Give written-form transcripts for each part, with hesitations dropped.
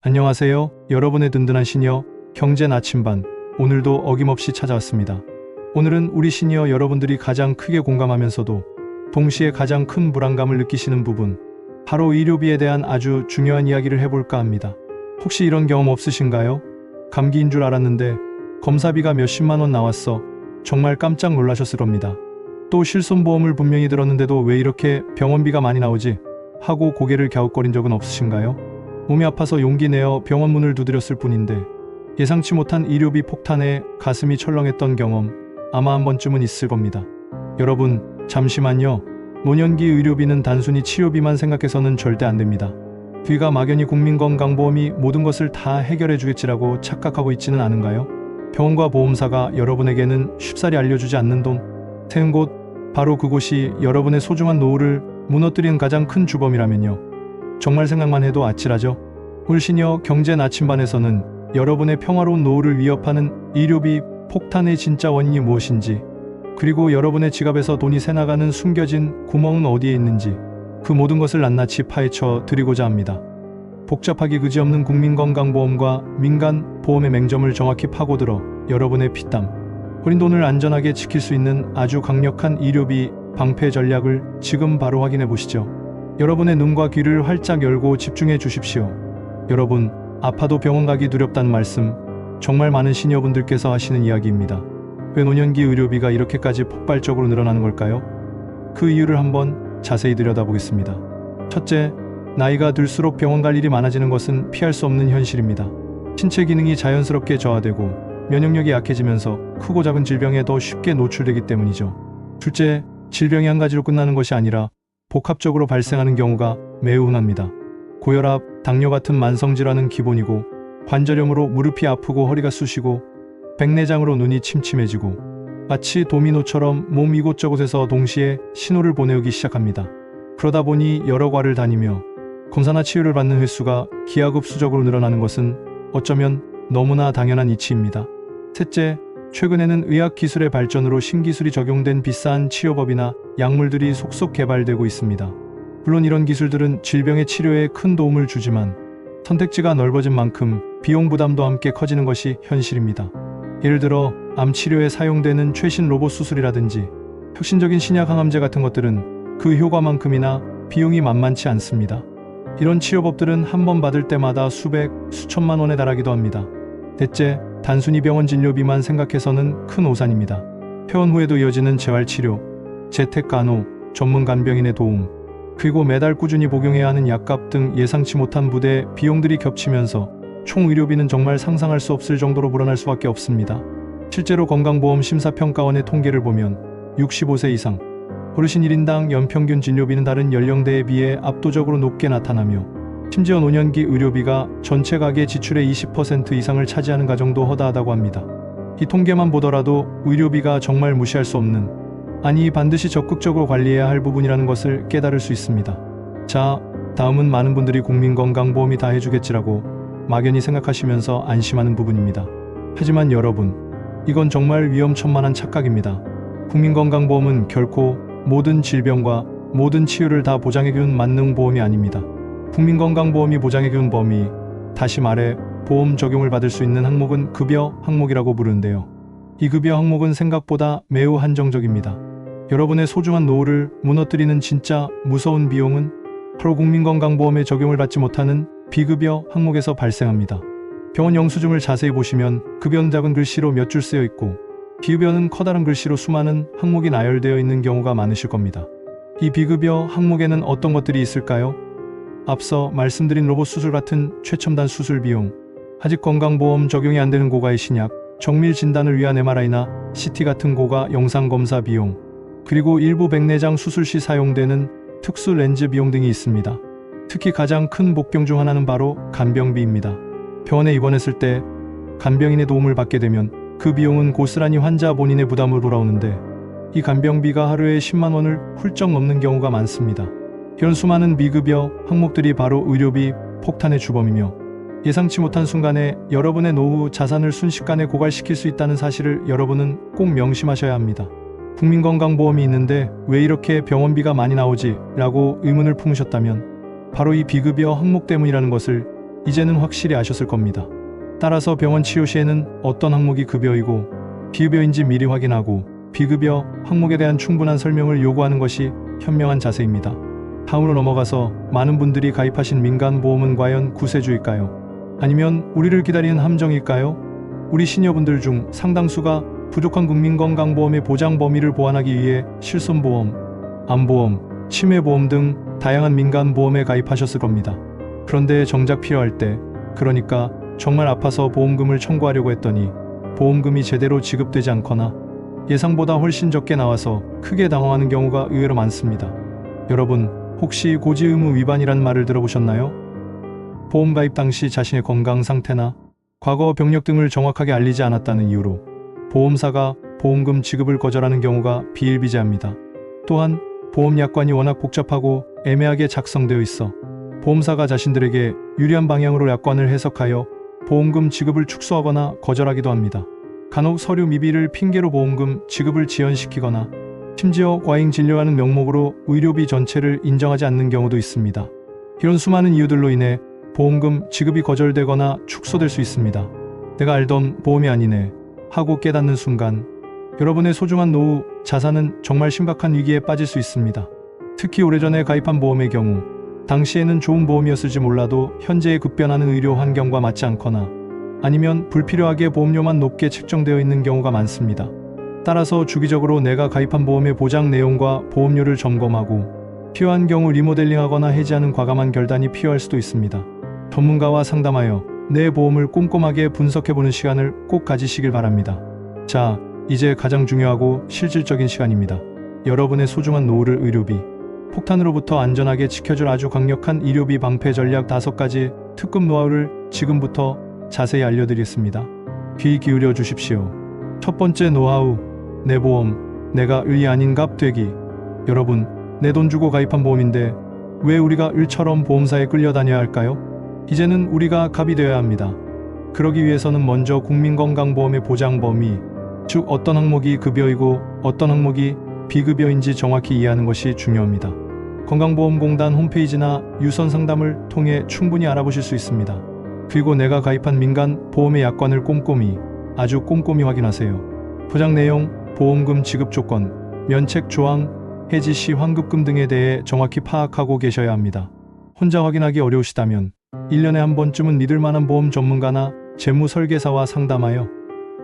안녕하세요. 여러분의 든든한 시니어 경제 나침반, 오늘도 어김없이 찾아왔습니다. 오늘은 우리 시니어 여러분들이 가장 크게 공감하면서도 동시에 가장 큰 불안감을 느끼시는 부분, 바로 의료비에 대한 아주 중요한 이야기를 해볼까 합니다. 혹시 이런 경험 없으신가요? 감기인 줄 알았는데 검사비가 몇십만 원 나왔어. 정말 깜짝 놀라셨을 겁니다. 또 실손보험을 분명히 들었는데도 왜 이렇게 병원비가 많이 나오지? 하고 고개를 갸웃거린 적은 없으신가요? 몸이 아파서 용기 내어 병원 문을 두드렸을 뿐인데 예상치 못한 의료비 폭탄에 가슴이 철렁했던 경험 아마 한 번쯤은 있을 겁니다. 여러분, 잠시만요. 노년기 의료비는 단순히 치료비만 생각해서는 절대 안 됩니다. 우리가 막연히 국민건강보험이 모든 것을 다 해결해 주겠지라고 착각하고 있지는 않은가요? 병원과 보험사가 여러분에게는 쉽사리 알려주지 않는 돈, 태운 곳, 바로 그곳이 여러분의 소중한 노후를 무너뜨리는 가장 큰 주범이라면요. 정말 생각만 해도 아찔하죠? 우리 시니어 경제 나침반에서는 여러분의 평화로운 노후를 위협하는 의료비 폭탄의 진짜 원인이 무엇인지, 그리고 여러분의 지갑에서 돈이 새나가는 숨겨진 구멍은 어디에 있는지, 그 모든 것을 낱낱이 파헤쳐 드리고자 합니다. 복잡하기 그지없는 국민건강보험과 민간보험의 맹점을 정확히 파고들어 여러분의 피땀, 흘린 돈을 안전하게 지킬 수 있는 아주 강력한 의료비 방패 전략을 지금 바로 확인해 보시죠. 여러분의 눈과 귀를 활짝 열고 집중해 주십시오. 여러분, 아파도 병원 가기 두렵다는 말씀, 정말 많은 시니어분들께서 하시는 이야기입니다. 왜 노년기 의료비가 이렇게까지 폭발적으로 늘어나는 걸까요? 그 이유를 한번 자세히 들여다보겠습니다. 첫째, 나이가 들수록 병원 갈 일이 많아지는 것은 피할 수 없는 현실입니다. 신체 기능이 자연스럽게 저하되고 면역력이 약해지면서 크고 작은 질병에 더 쉽게 노출되기 때문이죠. 둘째, 질병이 한 가지로 끝나는 것이 아니라 복합적으로 발생하는 경우가 매우 흔합니다. 고혈압, 당뇨 같은 만성질환은 기본이고, 관절염으로 무릎이 아프고 허리가 쑤시고, 백내장으로 눈이 침침해지고, 마치 도미노처럼 몸 이곳저곳에서 동시에 신호를 보내오기 시작합니다. 그러다 보니 여러 과를 다니며 검사나 치료를 받는 횟수가 기하급수적으로 늘어나는 것은 어쩌면 너무나 당연한 이치입니다. 셋째, 최근에는 의학기술의 발전으로 신기술이 적용된 비싼 치료법이나 약물들이 속속 개발되고 있습니다. 물론 이런 기술들은 질병의 치료에 큰 도움을 주지만 선택지가 넓어진 만큼 비용 부담도 함께 커지는 것이 현실입니다. 예를 들어 암 치료에 사용되는 최신 로봇 수술이라든지 혁신적인 신약 항암제 같은 것들은 그 효과만큼이나 비용이 만만치 않습니다. 이런 치료법들은 한 번 받을 때마다 수백, 수천만 원에 달하기도 합니다. 넷째, 단순히 병원 진료비만 생각해서는 큰 오산입니다. 퇴원 후에도 이어지는 재활치료, 재택간호, 전문 간병인의 도움, 그리고 매달 꾸준히 복용해야 하는 약값 등 예상치 못한 부대 비용들이 겹치면서 총 의료비는 정말 상상할 수 없을 정도로 불어날 수밖에 없습니다. 실제로 건강보험 심사평가원의 통계를 보면 65세 이상, 어르신 1인당 연평균 진료비는 다른 연령대에 비해 압도적으로 높게 나타나며 심지어 노년기 의료비가 전체 가계 지출의 20% 이상을 차지하는 가정도 허다하다고 합니다. 이 통계만 보더라도 의료비가 정말 무시할 수 없는, 아니 반드시 적극적으로 관리해야 할 부분이라는 것을 깨달을 수 있습니다. 자, 다음은 많은 분들이 국민건강보험이 다 해주겠지라고 막연히 생각하시면서 안심하는 부분입니다. 하지만 여러분, 이건 정말 위험천만한 착각입니다. 국민건강보험은 결코 모든 질병과 모든 치유를 다 보장해주는 만능보험이 아닙니다. 국민건강보험이 보장해주는 범위, 다시 말해 보험 적용을 받을 수 있는 항목은 급여 항목이라고 부르는데요. 이 급여 항목은 생각보다 매우 한정적입니다. 여러분의 소중한 노후를 무너뜨리는 진짜 무서운 비용은 바로 국민건강보험에 적용을 받지 못하는 비급여 항목에서 발생합니다. 병원 영수증을 자세히 보시면 급여는 작은 글씨로 몇 줄 쓰여 있고 비급여는 커다란 글씨로 수많은 항목이 나열되어 있는 경우가 많으실 겁니다. 이 비급여 항목에는 어떤 것들이 있을까요? 앞서 말씀드린 로봇 수술 같은 최첨단 수술 비용, 아직 건강보험 적용이 안 되는 고가의 신약, 정밀 진단을 위한 MRI나 CT 같은 고가 영상검사 비용, 그리고 일부 백내장 수술 시 사용되는 특수 렌즈 비용 등이 있습니다. 특히 가장 큰 복병 중 하나는 바로 간병비입니다. 병원에 입원했을 때 간병인의 도움을 받게 되면 그 비용은 고스란히 환자 본인의 부담으로 돌아오는데 이 간병비가 하루에 10만 원을 훌쩍 넘는 경우가 많습니다. 이런 수많은 비급여 항목들이 바로 의료비 폭탄의 주범이며 예상치 못한 순간에 여러분의 노후 자산을 순식간에 고갈시킬 수 있다는 사실을 여러분은 꼭 명심하셔야 합니다. 국민건강보험이 있는데 왜 이렇게 병원비가 많이 나오지? 라고 의문을 품으셨다면 바로 이 비급여 항목 때문이라는 것을 이제는 확실히 아셨을 겁니다. 따라서 병원 치료 시에는 어떤 항목이 급여이고 비급여인지 미리 확인하고 비급여 항목에 대한 충분한 설명을 요구하는 것이 현명한 자세입니다. 다음으로 넘어가서 많은 분들이 가입하신 민간보험은 과연 구세주일까요? 아니면 우리를 기다리는 함정일까요? 우리 시니어분들 중 상당수가 부족한 국민건강보험의 보장 범위를 보완하기 위해 실손보험, 암보험, 치매보험 등 다양한 민간보험에 가입하셨을 겁니다. 그런데 정작 필요할 때, 그러니까 정말 아파서 보험금을 청구하려고 했더니 보험금이 제대로 지급되지 않거나 예상보다 훨씬 적게 나와서 크게 당황하는 경우가 의외로 많습니다. 여러분, 혹시 고지 의무 위반이란 말을 들어보셨나요? 보험 가입 당시 자신의 건강 상태나 과거 병력 등을 정확하게 알리지 않았다는 이유로 보험사가 보험금 지급을 거절하는 경우가 비일비재합니다. 또한 보험 약관이 워낙 복잡하고 애매하게 작성되어 있어 보험사가 자신들에게 유리한 방향으로 약관을 해석하여 보험금 지급을 축소하거나 거절하기도 합니다. 간혹 서류 미비를 핑계로 보험금 지급을 지연시키거나 심지어 과잉 진료하는 명목으로 의료비 전체를 인정하지 않는 경우도 있습니다. 이런 수많은 이유들로 인해 보험금 지급이 거절되거나 축소될 수 있습니다. 내가 알던 보험이 아니네 하고 깨닫는 순간 여러분의 소중한 노후, 자산은 정말 심각한 위기에 빠질 수 있습니다. 특히 오래전에 가입한 보험의 경우 당시에는 좋은 보험이었을지 몰라도 현재의 급변하는 의료 환경과 맞지 않거나 아니면 불필요하게 보험료만 높게 책정되어 있는 경우가 많습니다. 따라서 주기적으로 내가 가입한 보험의 보장 내용과 보험료를 점검하고 필요한 경우 리모델링하거나 해지하는 과감한 결단이 필요할 수도 있습니다. 전문가와 상담하여 내 보험을 꼼꼼하게 분석해보는 시간을 꼭 가지시길 바랍니다. 자, 이제 가장 중요하고 실질적인 시간입니다. 여러분의 소중한 노후를 의료비, 폭탄으로부터 안전하게 지켜줄 아주 강력한 의료비 방패 전략 5가지 특급 노하우를 지금부터 자세히 알려드리겠습니다. 귀 기울여 주십시오. 첫 번째 노하우, 내 보험, 내가 을이 아닌 갑 되기. 여러분, 내 돈 주고 가입한 보험인데 왜 우리가 을처럼 보험사에 끌려다녀야 할까요? 이제는 우리가 갑이 되어야 합니다. 그러기 위해서는 먼저 국민건강보험의 보장 범위, 즉 어떤 항목이 급여이고 어떤 항목이 비급여인지 정확히 이해하는 것이 중요합니다. 건강보험공단 홈페이지나 유선 상담을 통해 충분히 알아보실 수 있습니다. 그리고 내가 가입한 민간 보험의 약관을 꼼꼼히, 아주 꼼꼼히 확인하세요. 보장 내용, 보험금 지급 조건, 면책 조항, 해지 시 환급금 등에 대해 정확히 파악하고 계셔야 합니다. 혼자 확인하기 어려우시다면 1년에 한 번쯤은 믿을 만한 보험 전문가나 재무 설계사와 상담하여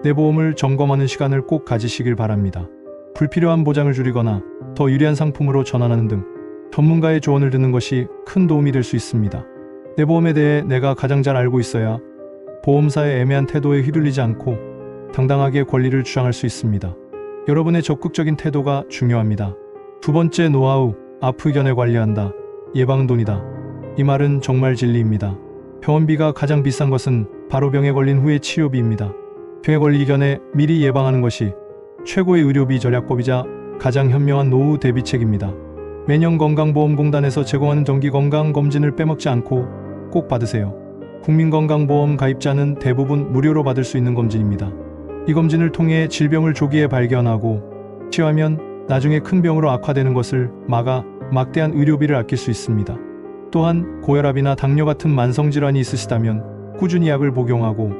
내 보험을 점검하는 시간을 꼭 가지시길 바랍니다. 불필요한 보장을 줄이거나 더 유리한 상품으로 전환하는 등 전문가의 조언을 듣는 것이 큰 도움이 될 수 있습니다. 내 보험에 대해 내가 가장 잘 알고 있어야 보험사의 애매한 태도에 휘둘리지 않고 당당하게 권리를 주장할 수 있습니다. 여러분의 적극적인 태도가 중요합니다. 두 번째 노하우, 아프기 전에 관리한다. 예방은 돈이다. 이 말은 정말 진리입니다. 병원비가 가장 비싼 것은 바로 병에 걸린 후의 치료비입니다. 병에 걸리기 전에 미리 예방하는 것이 최고의 의료비 절약법이자 가장 현명한 노후 대비책입니다. 매년 건강보험공단에서 제공하는 정기건강검진을 빼먹지 않고 꼭 받으세요. 국민건강보험 가입자는 대부분 무료로 받을 수 있는 검진입니다. 이 검진을 통해 질병을 조기에 발견하고 치료하면 나중에 큰 병으로 악화되는 것을 막아 막대한 의료비를 아낄 수 있습니다. 또한 고혈압이나 당뇨 같은 만성질환이 있으시다면 꾸준히 약을 복용하고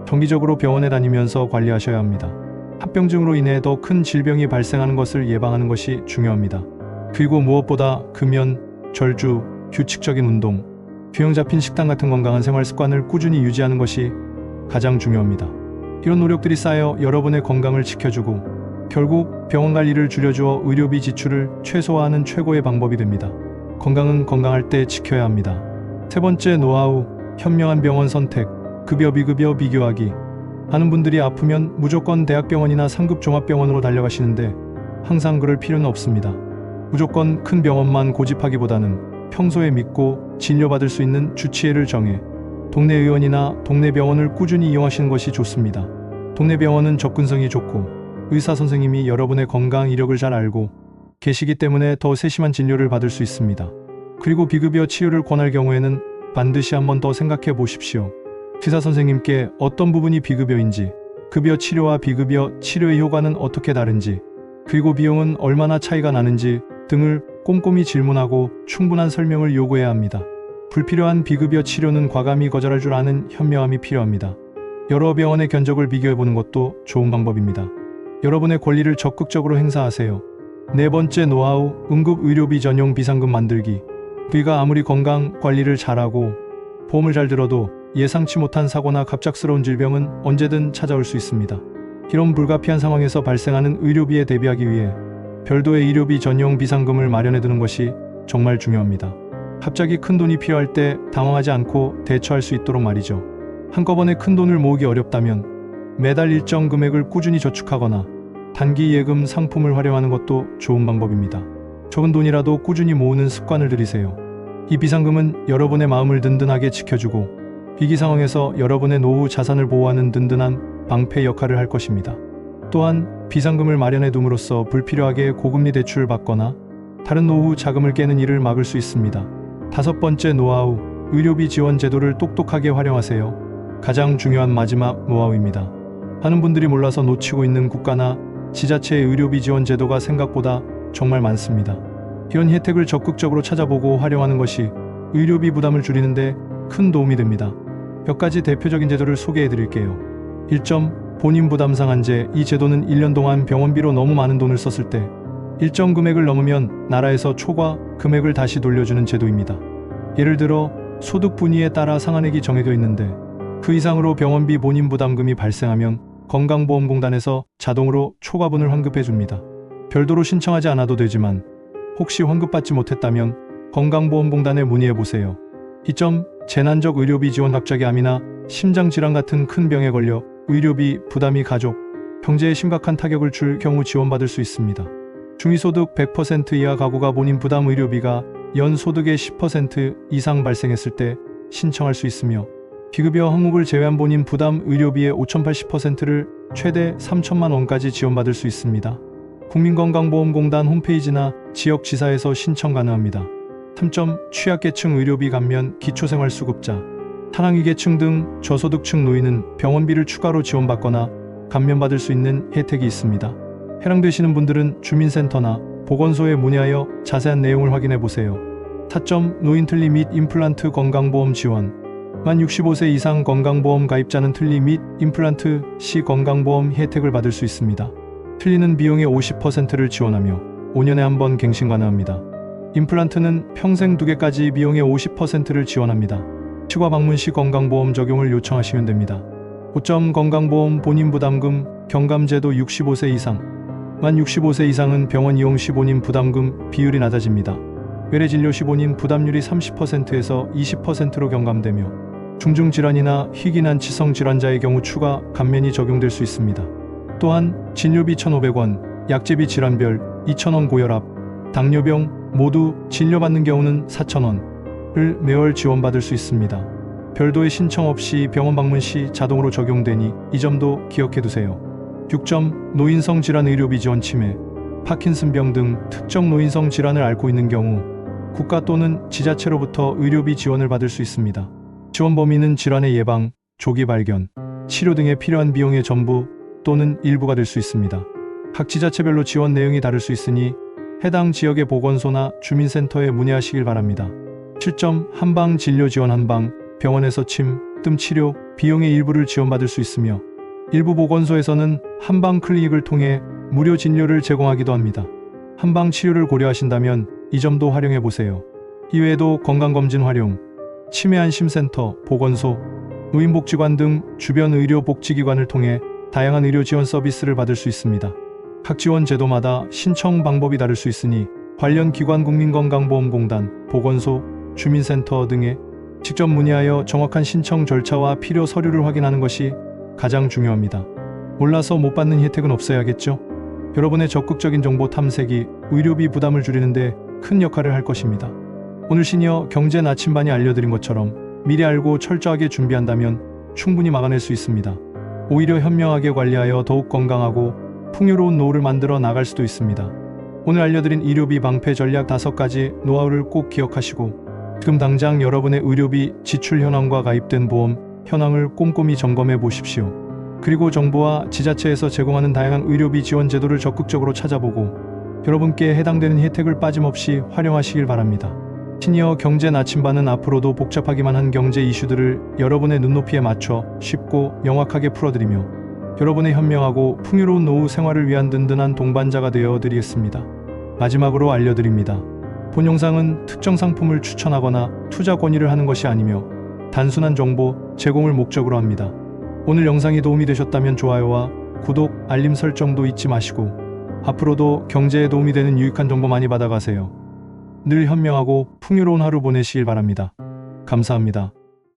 정기적으로 병원에 다니면서 관리하셔야 합니다. 합병증으로 인해 더 큰 질병이 발생하는 것을 예방하는 것이 중요합니다. 그리고 무엇보다 금연, 절주, 규칙적인 운동, 균형 잡힌 식단 같은 건강한 생활 습관을 꾸준히 유지하는 것이 가장 중요합니다. 이런 노력들이 쌓여 여러분의 건강을 지켜주고 결국 병원 관리를 줄여주어 의료비 지출을 최소화하는 최고의 방법이 됩니다. 건강은 건강할 때 지켜야 합니다. 세 번째 노하우, 현명한 병원 선택, 급여 비급여 비교하기. 많은 분들이 아프면 무조건 대학병원이나 상급 종합병원으로 달려가시는데 항상 그럴 필요는 없습니다. 무조건 큰 병원만 고집하기보다는 평소에 믿고 진료받을 수 있는 주치의를 정해 동네 의원이나 동네 병원을 꾸준히 이용하시는 것이 좋습니다. 동네 병원은 접근성이 좋고 의사 선생님이 여러분의 건강 이력을 잘 알고 계시기 때문에 더 세심한 진료를 받을 수 있습니다. 그리고 비급여 치료를 권할 경우에는 반드시 한 번 더 생각해 보십시오. 의사 선생님께 어떤 부분이 비급여인지, 급여 치료와 비급여 치료의 효과는 어떻게 다른지, 그리고 비용은 얼마나 차이가 나는지 등을 꼼꼼히 질문하고 충분한 설명을 요구해야 합니다. 불필요한 비급여 치료는 과감히 거절할 줄 아는 현명함이 필요합니다. 여러 병원의 견적을 비교해보는 것도 좋은 방법입니다. 여러분의 권리를 적극적으로 행사하세요. 네 번째 노하우, 응급의료비 전용 비상금 만들기. 우리가 아무리 건강 관리를 잘하고 보험을 잘 들어도 예상치 못한 사고나 갑작스러운 질병은 언제든 찾아올 수 있습니다. 이런 불가피한 상황에서 발생하는 의료비에 대비하기 위해 별도의 의료비 전용 비상금을 마련해두는 것이 정말 중요합니다. 갑자기 큰 돈이 필요할 때 당황하지 않고 대처할 수 있도록 말이죠. 한꺼번에 큰 돈을 모으기 어렵다면 매달 일정 금액을 꾸준히 저축하거나 단기 예금 상품을 활용하는 것도 좋은 방법입니다. 적은 돈이라도 꾸준히 모으는 습관을 들이세요. 이 비상금은 여러분의 마음을 든든하게 지켜주고 위기 상황에서 여러분의 노후 자산을 보호하는 든든한 방패 역할을 할 것입니다. 또한 비상금을 마련해 둠으로써 불필요하게 고금리 대출을 받거나 다른 노후 자금을 깨는 일을 막을 수 있습니다. 다섯 번째 노하우, 의료비 지원 제도를 똑똑하게 활용하세요. 가장 중요한 마지막 노하우입니다. 많은 분들이 몰라서 놓치고 있는 국가나 지자체의 의료비 지원 제도가 생각보다 정말 많습니다. 이런 혜택을 적극적으로 찾아보고 활용하는 것이 의료비 부담을 줄이는데 큰 도움이 됩니다. 몇 가지 대표적인 제도를 소개해 드릴게요. 1점, 본인 부담 상한제. 이 제도는 1년 동안 병원비로 너무 많은 돈을 썼을 때 일정 금액을 넘으면 나라에서 초과 금액을 다시 돌려주는 제도입니다. 예를 들어 소득 분위에 따라 상한액이 정해져 있는데 그 이상으로 병원비 본인 부담금이 발생하면 건강보험공단에서 자동으로 초과분을 환급해 줍니다. 별도로 신청하지 않아도 되지만 혹시 환급받지 못했다면 건강보험공단에 문의해 보세요. 2점, 재난적 의료비 지원. 갑자기 암이나 심장질환 같은 큰 병에 걸려 의료비 부담이 가족, 경제에 심각한 타격을 줄 경우 지원받을 수 있습니다. 중위소득 100% 이하 가구가 본인 부담 의료비가 연소득의 10% 이상 발생했을 때 신청할 수 있으며 비급여 항목을 제외한 본인 부담 의료비의 5,080%를 최대 3천만 원까지 지원받을 수 있습니다. 국민건강보험공단 홈페이지나 지역지사에서 신청 가능합니다. 3점, 취약계층 의료비 감면. 기초생활수급자, 타랑위계층 등 저소득층 노인은 병원비를 추가로 지원받거나 감면받을 수 있는 혜택이 있습니다. 해당되시는 분들은 주민센터나 보건소에 문의하여 자세한 내용을 확인해 보세요. 4점, 노인 틀니 및 임플란트 건강보험 지원. 만 65세 이상 건강보험 가입자는 틀니 및 임플란트 시 건강보험 혜택을 받을 수 있습니다. 틀니는 비용의 50%를 지원하며 5년에 한 번 갱신 가능합니다. 임플란트는 평생 2개까지 비용의 50%를 지원합니다. 치과 방문 시 건강보험 적용을 요청하시면 됩니다. 5점, 건강보험 본인 부담금 경감제도. 65세 이상. 만 65세 이상은 병원 이용 시 본인 부담금 비율이 낮아집니다. 외래진료 시 본인 부담률이 30%에서 20%로 경감되며 중증질환이나 희귀난 치성질환자의 경우 추가 감면이 적용될 수 있습니다. 또한 진료비 1,500원, 약제비 질환별 2,000원, 고혈압, 당뇨병 모두 진료받는 경우는 4,000원을 매월 지원받을 수 있습니다. 별도의 신청 없이 병원 방문 시 자동으로 적용되니 이 점도 기억해 두세요. 6점, 노인성 질환 의료비 지원. 치매, 파킨슨병 등 특정 노인성 질환을 앓고 있는 경우 국가 또는 지자체로부터 의료비 지원을 받을 수 있습니다. 지원 범위는 질환의 예방, 조기 발견, 치료 등에 필요한 비용의 전부 또는 일부가 될 수 있습니다. 각 지자체별로 지원 내용이 다를 수 있으니 해당 지역의 보건소나 주민센터에 문의하시길 바랍니다. 7점, 한방 진료 지원. 한방 병원에서 침, 뜸 치료 비용의 일부를 지원받을 수 있으며 일부 보건소에서는 한방 클리닉을 통해 무료 진료를 제공하기도 합니다. 한방 치료를 고려하신다면 이 점도 활용해 보세요. 이외에도 건강검진 활용, 치매 안심센터, 보건소, 노인복지관 등 주변 의료복지기관을 통해 다양한 의료 지원 서비스를 받을 수 있습니다. 각 지원 제도마다 신청 방법이 다를 수 있으니 관련 기관 국민건강보험공단, 보건소, 주민센터 등에 직접 문의하여 정확한 신청 절차와 필요 서류를 확인하는 것이 가장 중요합니다. 몰라서 못 받는 혜택은 없어야겠죠? 여러분의 적극적인 정보 탐색이 의료비 부담을 줄이는데 큰 역할을 할 것입니다. 오늘 시니어 경제 나침반이 알려드린 것처럼 미리 알고 철저하게 준비한다면 충분히 막아낼 수 있습니다. 오히려 현명하게 관리하여 더욱 건강하고 풍요로운 노후를 만들어 나갈 수도 있습니다. 오늘 알려드린 의료비 방패 전략 5가지 노하우를 꼭 기억하시고 지금 당장 여러분의 의료비 지출 현황과 가입된 보험 현황을 꼼꼼히 점검해 보십시오. 그리고 정부와 지자체에서 제공하는 다양한 의료비 지원 제도를 적극적으로 찾아보고 여러분께 해당되는 혜택을 빠짐없이 활용하시길 바랍니다. 시니어 경제 나침반은 앞으로도 복잡하기만 한 경제 이슈들을 여러분의 눈높이에 맞춰 쉽고 명확하게 풀어드리며 여러분의 현명하고 풍요로운 노후 생활을 위한 든든한 동반자가 되어 드리겠습니다. 마지막으로 알려드립니다. 본 영상은 특정 상품을 추천하거나 투자 권유를 하는 것이 아니며 단순한 정보 제공을 목적으로 합니다. 오늘 영상이 도움이 되셨다면 좋아요와 구독, 알림 설정도 잊지 마시고 앞으로도 경제에 도움이 되는 유익한 정보 많이 받아가세요. 늘 현명하고 풍요로운 하루 보내시길 바랍니다. 감사합니다.